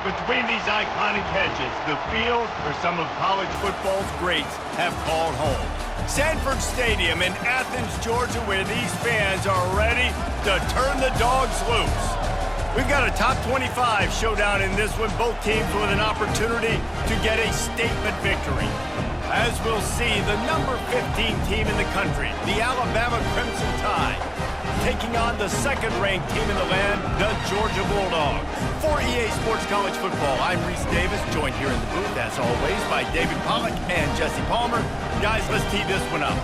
Between these iconic hedges, the field for some of college football's greats have called home. Sanford Stadium in Athens, Georgia, where these fans are ready to turn the dogs loose. We've got a top 25 showdown in this one, both teams with an opportunity to get a statement victory. As we'll see, the number 15 team in the country, the Alabama Crimson Tide, taking on the second-ranked team in the land, the Georgia Bulldogs. For EA Sports College Football, I'm Reese Davis, joined here in the booth, as always, by David Pollack and Jesse Palmer. Guys, let's tee this one up.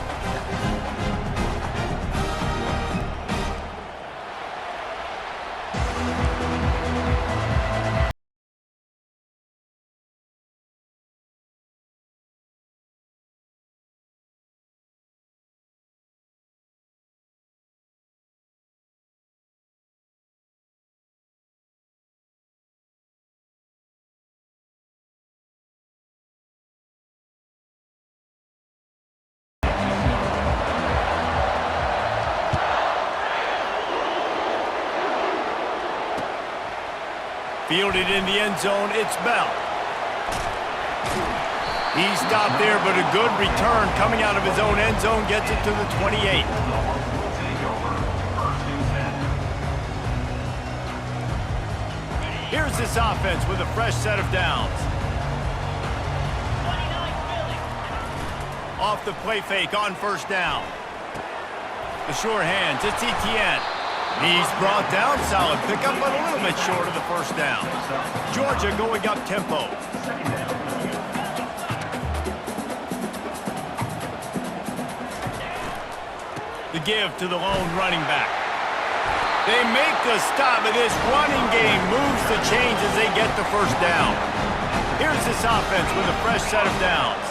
Fielded in the end zone, it's Bell. He stopped there, but a good return coming out of his own end zone gets it to the 28. Here's this offense with a fresh set of downs. Off the play fake on first down. The sure hands, it's Etienne. He's brought down, solid pickup, but a little bit short of the first down. Georgia going up tempo. The give to the lone running back. They make the stop, and this running game moves the chains as they get the first down. Here's this offense with a fresh set of downs.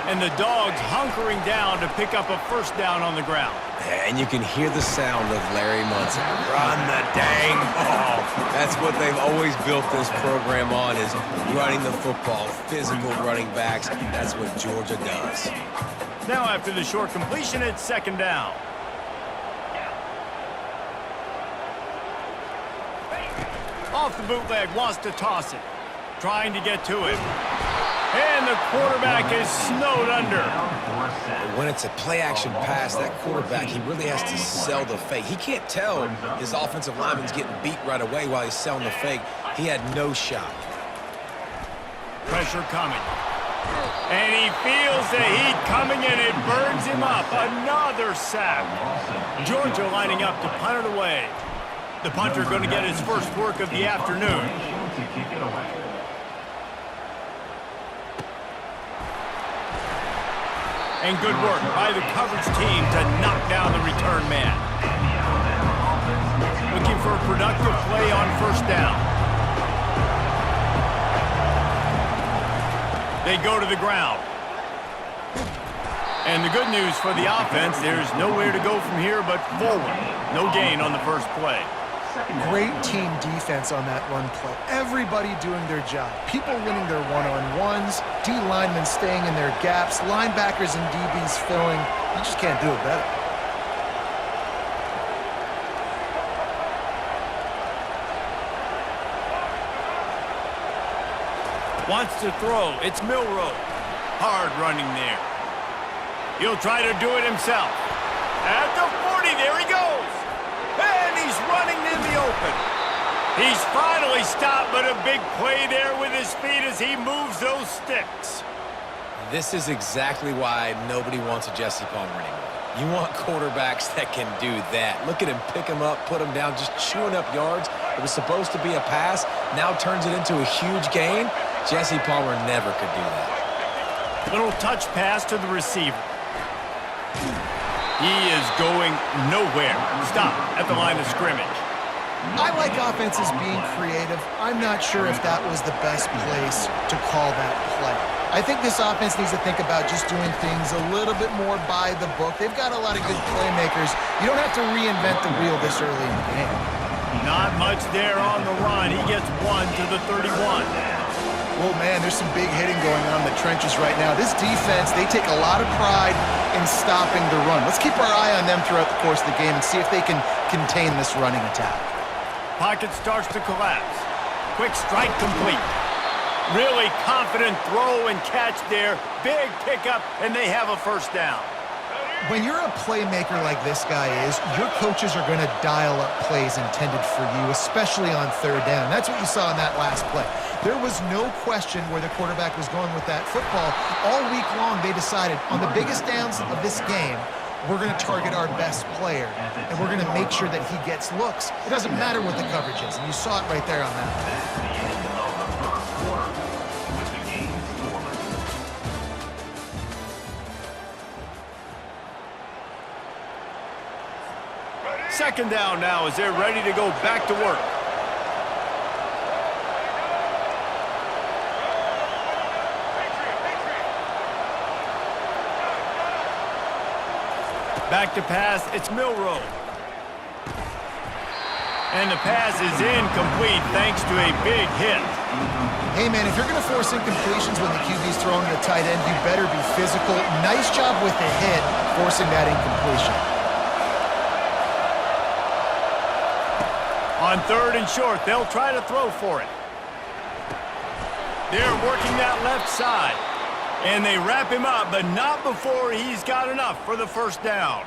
And the Dogs hunkering down to pick up a first down on the ground. And you can hear the sound of Larry Munson. Run the dang ball. That's what they've always built this program on, is running the football, physical running backs. That's what Georgia does. Now after the short completion, it's second down. Off the bootleg, wants to toss it. Trying to get to it. And the quarterback is snowed under. When it's a play-action pass, that quarterback, he really has to sell the fake. He can't tell his offensive lineman's getting beat right away while he's selling the fake. He had no shot. Pressure coming. And he feels the heat coming, and it burns him up. Another sack. Georgia lining up to punt it away. The punter going to get his first work of the afternoon. And good work by the coverage team to knock down the return man. Looking for a productive play on first down. They go to the ground. And the good news for the offense, there's nowhere to go from here but forward. No gain on the first play. Great team defense on that run play. Everybody doing their job. People winning their one-on-ones, D linemen staying in their gaps, linebackers and DBs filling. You just can't do it better. Wants to throw. It's Milroe. Hard running there. He'll try to do it himself. At the 40, there he goes. And he's running in the open. He's finally stopped, but a big play there with his feet as he moves those sticks. This is exactly why nobody wants a Jesse Palmer anymore. You want quarterbacks that can do that. Look at him pick him up, put him down, just chewing up yards. It was supposed to be a pass, now turns it into a huge gain. Jesse Palmer never could do that. Little touch pass to the receiver. He is going nowhere. Stop at the line of scrimmage. I like offenses being creative. I'm not sure if that was the best place to call that play. I think this offense needs to think about just doing things a little bit more by the book. They've got a lot of good playmakers. You don't have to reinvent the wheel this early in the game. Not much there on the run. He gets one to the 31. Well, man, there's some big hitting going on in the trenches right now. This defense, they take a lot of pride in stopping the run. Let's keep our eye on them throughout the course of the game and see if they can contain this running attack. Pocket starts to collapse. quick strike complete. Really confident throw and catch there. Big pickup, and they have a first down. When you're a playmaker like this guy is, your coaches are going to dial up plays intended for you, especially on third down. That's what you saw in that last play. There was no question where the quarterback was going with that football. All week long, they decided on the biggest downs of this game, we're going to target our best player, and we're going to make sure that he gets looks. It doesn't matter what the coverage is, and you saw it right there on that. Second down now as they're ready to go back to work. Back to pass, it's Milroe. And the pass is incomplete thanks to a big hit. Hey, man, if you're going to force incompletions when the QB's throwing to the tight end, you better be physical. Nice job with the hit, forcing that incompletion. On third and short, they'll try to throw for it. They're working that left side. And they wrap him up, but not before he's got enough for the first down.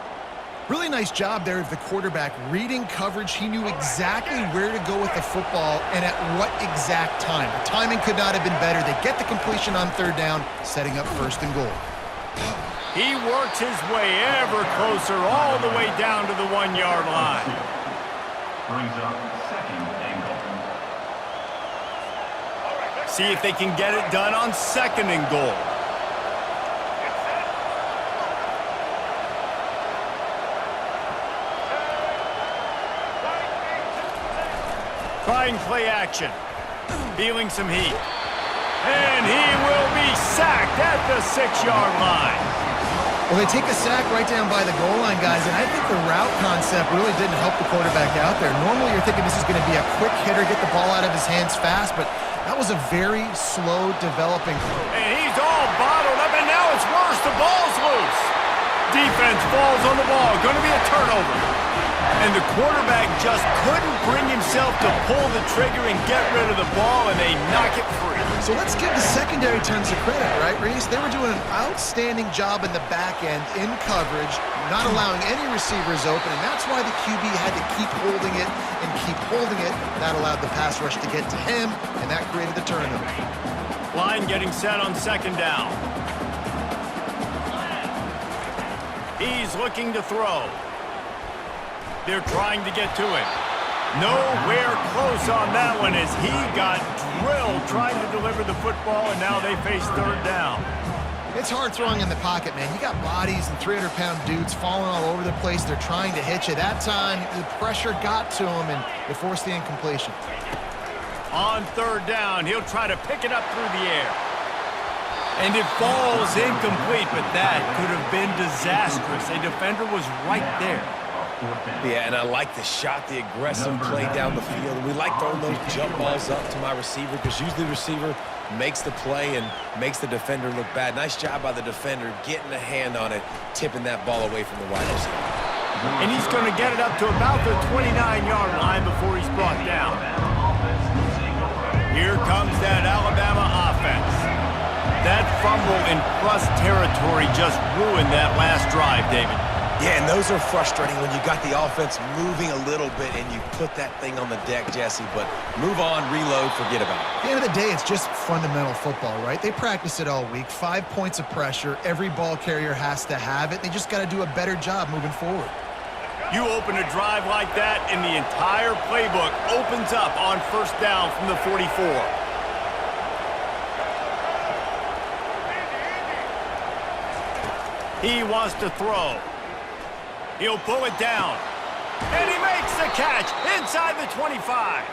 Really nice job there of the quarterback reading coverage. He knew exactly where to go with the football and at what exact time. The timing could not have been better. They get the completion on third down, setting up first and goal. He works his way ever closer all the way down to the 1-yard line. Brings up second and goal. See if they can get it done on second and goal. Trying play action. Feeling some heat. And he will be sacked at the 6-yard line. Well, they take a sack right down by the goal line, guys, and I think the route concept really didn't help the quarterback out there. Normally, you're thinking this is going to be a quick hitter, get the ball out of his hands fast, but that was a very slow developing. And he's all bottled up, and now it's worse. The ball's loose. Defense falls on the ball. Going to be a turnover. And the quarterback just couldn't bring himself to pull the trigger and get rid of the ball, and they knock it free. So let's give the secondary tons of credit, right, Reese? They were doing an outstanding job in the back end, in coverage, not allowing any receivers open, and that's why the QB had to keep holding it and keep holding it. That allowed the pass rush to get to him, and that created the turnover. Line getting set on second down. He's looking to throw. They're trying to get to it. Nowhere close on that one as he got drilled trying to deliver the football, and now they face third down. It's hard throwing in the pocket, man. You got bodies and 300-pound dudes falling all over the place. They're trying to hit you. That time, the pressure got to him, and it forced the incompletion. On third down, he'll try to pick it up through the air. And it falls incomplete, but that could have been disastrous. A defender was right there. Yeah, and I like the shot, the aggressive play down the field. We like throwing those jump balls up to my receiver because usually the receiver makes the play and makes the defender look bad. Nice job by the defender getting a hand on it, tipping that ball away from the wide receiver. And he's going to get it up to about the 29-yard line before he's brought down. Here comes that Alabama offense. That fumble in plus territory just ruined that last drive, David. Yeah, and those are frustrating when you got the offense moving a little bit and you put that thing on the deck, Jesse, but move on, reload, forget about it. At the end of the day, it's just fundamental football, right? They practice it all week. 5 points of pressure. Every ball carrier has to have it. They just got to do a better job moving forward. You open a drive like that, and the entire playbook opens up on first down from the 44. He wants to throw. He'll pull it down. And he makes the catch inside the 25.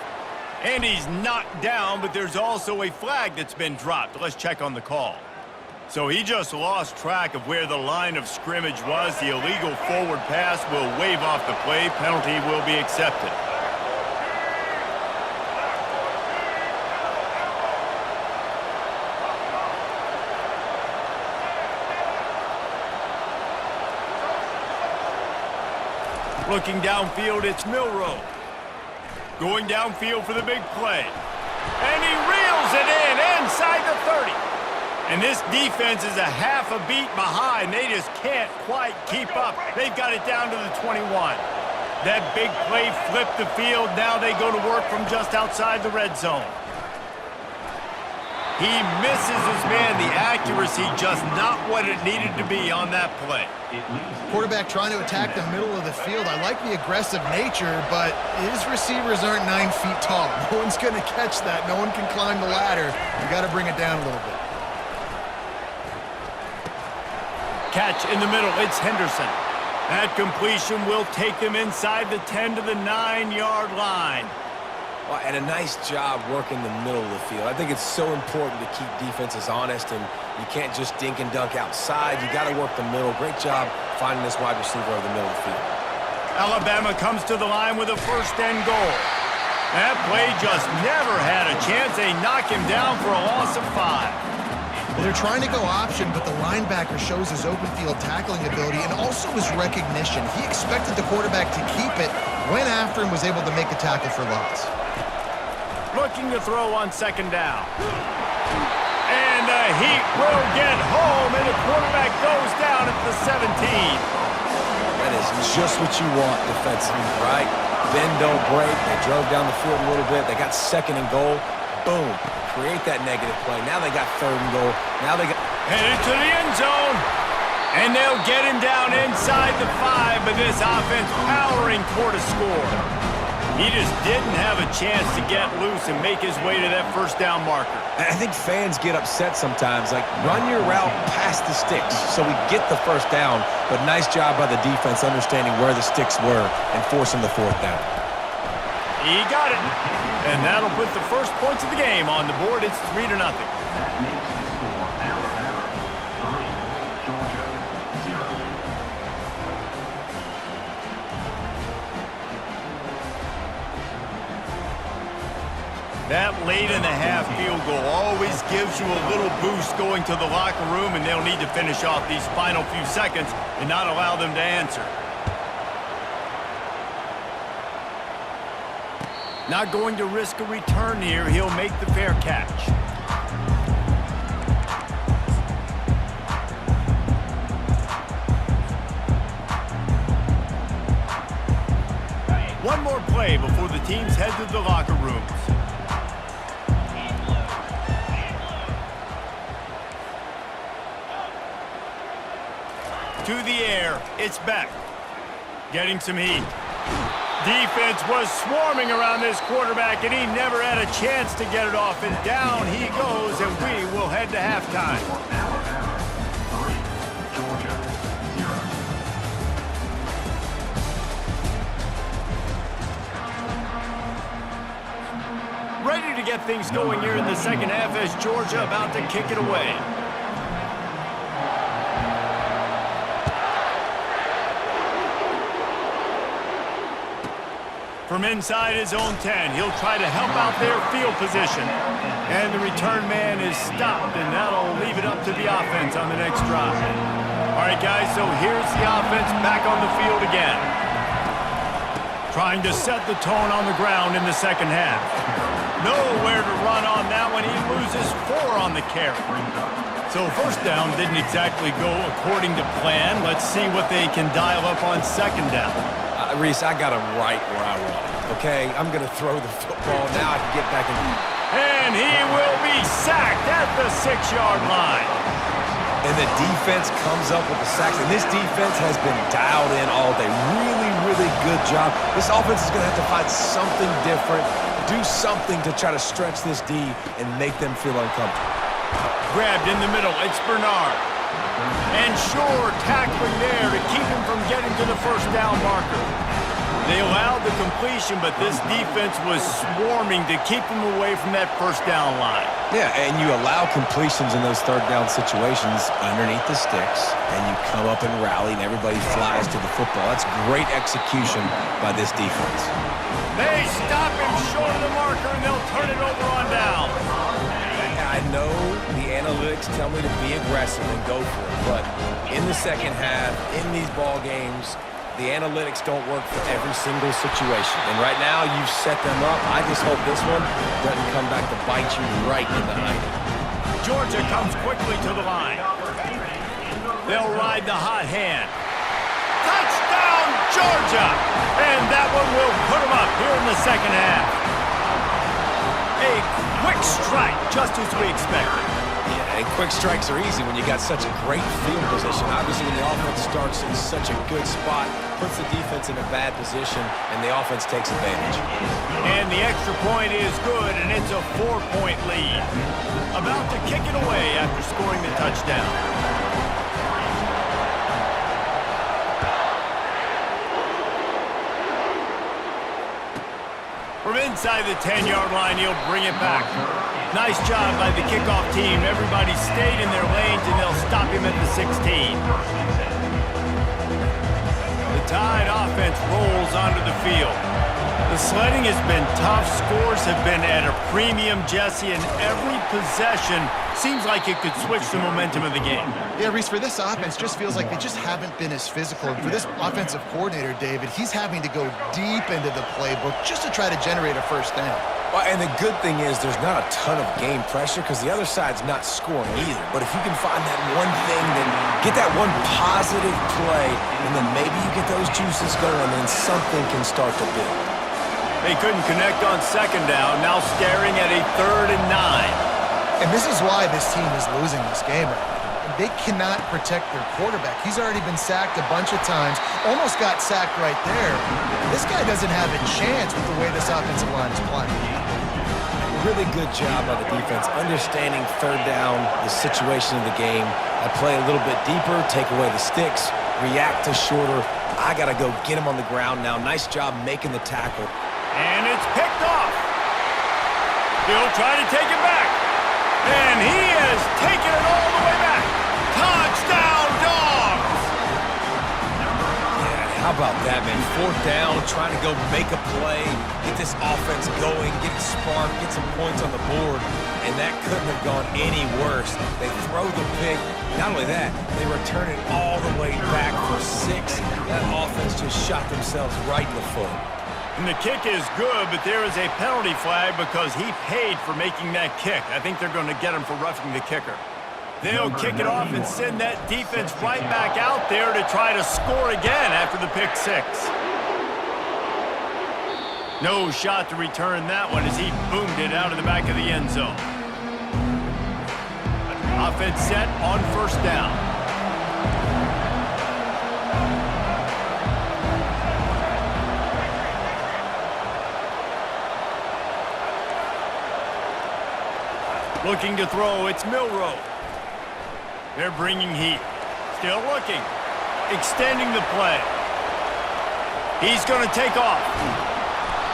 And he's knocked down, but there's also a flag that's been dropped. Let's check on the call. So he just lost track of where the line of scrimmage was. The illegal forward pass will wave off the play. Penalty will be accepted. Looking downfield, it's Milroe. Going downfield for the big play. And he reels it in inside the 30. And this defense is a half a beat behind. They just can't quite keep up. They've got it down to the 21. That big play flipped the field. Now they go to work from just outside the red zone. He misses his man. The accuracy just not what it needed to be on that play. Quarterback trying to attack the middle of the field. I like the aggressive nature, but his receivers aren't 9 feet tall. No one's going to catch that. No one can climb the ladder. You got to bring it down a little bit. Catch in the middle. It's Henderson. That completion will take them inside the 10 to the 9-yard line. Well, and a nice job working the middle of the field. I think it's so important to keep defenses honest, and you can't just dink and dunk outside. You got to work the middle. Great job finding this wide receiver over the middle of the field. Alabama comes to the line with a 1st and goal. That play just never had a chance. They knock him down for a loss of 5. Well, they're trying to go option, but the linebacker shows his open field tackling ability and also his recognition. He expected the quarterback to keep it, went after and was able to make the tackle for loss. Looking to throw on 2nd down. And the heat will get home, and the quarterback goes down at the 17. That is just what you want defensively, right? Bend, don't break. They drove down the field a little bit. They got 2nd and goal. Boom. Create that negative play. Now they got 3rd and goal. Now they got... Headed to the end zone. And they'll get him down inside the 5, but this offense powering toward a score. He just didn't have a chance to get loose and make his way to that 1st down marker. I think fans get upset sometimes. Like, run your route past the sticks so we get the 1st down. But nice job by the defense understanding where the sticks were and forcing the 4th down. He got it. And that'll put the first points of the game on the board. It's 3-0. That makes the score Alabama 3, Georgia 0. That late in the half field goal always gives you a little boost going to the locker room, and they'll need to finish off these final few seconds and not allow them to answer. Not going to risk a return here. He'll make the fair catch. One more play before the teams head to the locker rooms. To the air, it's Beck. Getting some heat. Defense was swarming around this quarterback, and he never had a chance to get it off. And down he goes, and we will head to halftime. Alabama 3, Georgia 0. Ready to get things going here in the 2nd half as Georgia about to kick it away. From inside his own 10, he'll try to help out their field position. And the return man is stopped, and that'll leave it up to the offense on the next drive. All right, guys, so here's the offense back on the field again. Trying to set the tone on the ground in the 2nd half. Nowhere to run on that one. He loses 4 on the carry. So 1st down didn't exactly go according to plan. Let's see what they can dial up on 2nd down. Reese, I got him right where I want him, okay? I'm going to throw the football. Now I can get back in. And he will be sacked at the 6-yard line. And the defense comes up with the sacks. And this defense has been dialed in all day. Really, really good job. This offense is going to have to find something different, do something to try to stretch this D and make them feel uncomfortable. Grabbed in the middle. It's Bernard. And sure tackling there to keep him from getting to the 1st down marker. They allowed the completion, but this defense was swarming to keep them away from that 1st down line. Yeah, and you allow completions in those 3rd down situations underneath the sticks, and you come up and rally, and everybody flies to the football. That's great execution by this defense. They stop him short of the marker, and they'll turn it over on down. I know the analytics tell me to be aggressive and go for it, but in the 2nd half, in these ball games, the analytics don't work for every single situation. And right now, you've set them up. I just hope this one doesn't come back to bite you right in the eye. Georgia comes quickly to the line. They'll ride the hot hand. Touchdown, Georgia! And that one will put them up here in the second half. A quick strike, just as we expected. Yeah, and quick strikes are easy when you got such a great field position. Obviously, when the offense starts in such a good spot, puts the defense in a bad position, and the offense takes advantage. And the extra point is good, and it's a 4-point lead. About to kick it away after scoring the touchdown. From inside the 10-yard line, he'll bring it back. Nice job by the kickoff team. Everybody stayed in their lanes, and they'll stop him at the 16. The Tide offense rolls onto the field. The sledding has been tough. Scores have been at a premium, Jesse, and every possession seems like it could switch the momentum of the game. Yeah, Reese, for this offense, just feels like they just haven't been as physical. And for this offensive coordinator, David, he's having to go deep into the playbook just to try to generate a first down. Well, and the good thing is there's not a ton of game pressure because the other side's not scoring either. But if you can find that one thing, then get that one positive play, and then maybe you get those juices going, and something can start to build. They couldn't connect on second down, now staring at a 3rd and 9. And this is why this team is losing this game right now. They cannot protect their quarterback. He's already been sacked a bunch of times, almost got sacked right there. This guy doesn't have a chance with the way this offensive line is playing. Really good job by the defense, understanding 3rd down, the situation of the game. I play a little bit deeper, take away the sticks, react to shorter. I got to go get him on the ground now. Nice job making the tackle. And it's picked off. He'll try to take it back. And he has taken it all the way back. Touchdown, Dogs! Yeah, how about that, man? 4th down, trying to go make a play, get this offense going, get it sparked, get some points on the board. And that couldn't have gone any worse. They throw the pick. Not only that, they return it all the way back for 6. That offense just shot themselves right in the foot. And the kick is good, but there is a penalty flag because he paid for making that kick. I think they're going to get him for roughing the kicker. They'll kick it off and send that defense right back out there to try to score again after the pick 6. No shot to return that one as he boomed it out of the back of the end zone. Offense set on 1st down. Looking to throw, it's Milrow. They're bringing heat. Still looking. Extending the play. He's going to take off.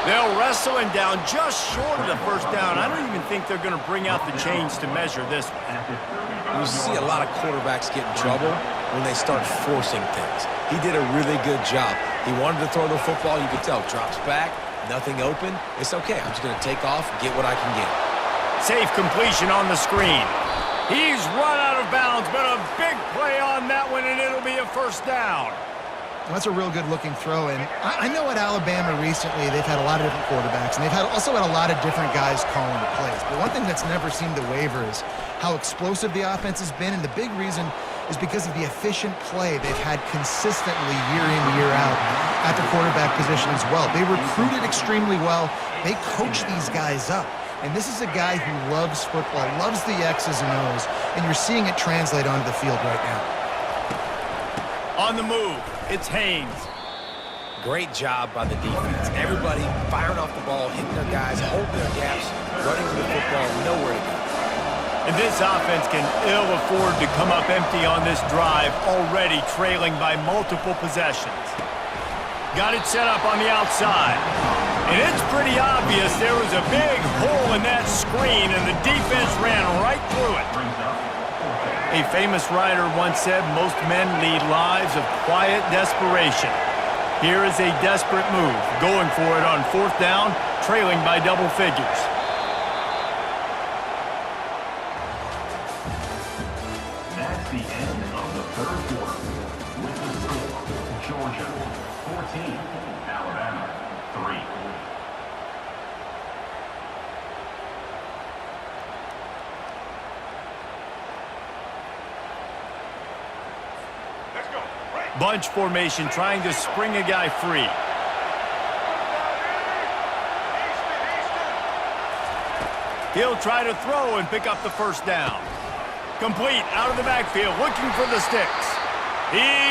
They'll wrestle him down just short of the 1st down. I don't even think they're going to bring out the chains to measure this one. You see a lot of quarterbacks get in trouble when they start forcing things. He did a really good job. He wanted to throw the football. You could tell. Drops back, nothing open. It's okay. I'm just going to take off, get what I can get. Safe completion on the screen. He's run out of bounds, but a big play on that one, and it'll be a 1st down. That's a real good-looking throw. And I know at Alabama recently they've had a lot of different quarterbacks, and they've also had a lot of different guys calling the plays. But one thing that's never seemed to waver is how explosive the offense has been, and the big reason is because of the efficient play they've had consistently year in, year out at the quarterback position as well. They recruited extremely well. They coach these guys up. And this is a guy who loves football, loves the X's and O's, and you're seeing it translate onto the field right now. On the move, it's Haynes. Great job by the defense. Everybody firing off the ball, hitting their guys, holding their gaps, running to the football, nowhere to go. And this offense can ill afford to come up empty on this drive, already trailing by multiple possessions. Got it set up on the outside. And it's pretty obvious there was a big hole in that screen, and the defense ran right through it. A famous writer once said, most men lead lives of quiet desperation. Here is a desperate move, going for it on 4th down, trailing by double figures. That's the end of the 3rd quarter. With the score, Georgia 14, Alabama 3. Bunch formation trying to spring a guy free. He'll try to throw and pick up the first down. Complete out of the backfield, looking for the sticks. He